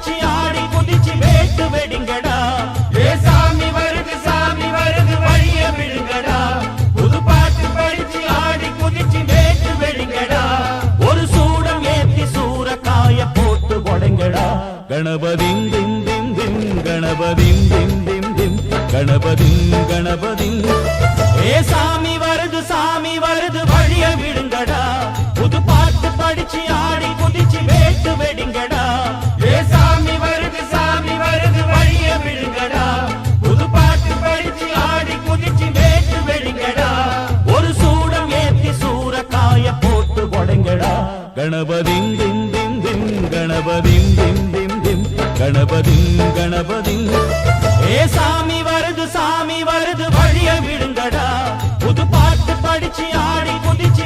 படிச்சு ஆடி குதிச்சு வேட்டு வெடிங்கடா. ஏ சாமி வருது வழிய விடுங்கடா. புது பாட்டு படிச்சு ஆடி குதிச்சு வேட்டு வெடிங்கடா. ஒரு சூடம் ஏத்தி சூரக்காய போட்டு கொடைங்கடா. கணபதிம் திம் திம் திம் கணபதிம் திம் திம் திம் கணபதிம் கணபதிம். ஏ சாமி வருது வழிய விடுங்கடா. புது பாட்டு படிச்சு ஆடி குதிச்சு வேட்டு வெடிங்கடா. ஏ சாமி வருது வழிய விடுங்கடா. புது பாட்டு படிச்சு ஆடி குதிச்சு வேட்டு வெடிங்கடா. ஒரு சூடம் ஏத்தி சூரக்காய போட்டு கொடைங்கடா. கணபதிம் திம் திம் திம் கணபதிம் திம் திம் திம் கணபதிம் கணபதிம். ஏ சாமி வருது வழிய விடுங்கடா. புது பாட்டு படிச்சு ஆடி குதிச்சு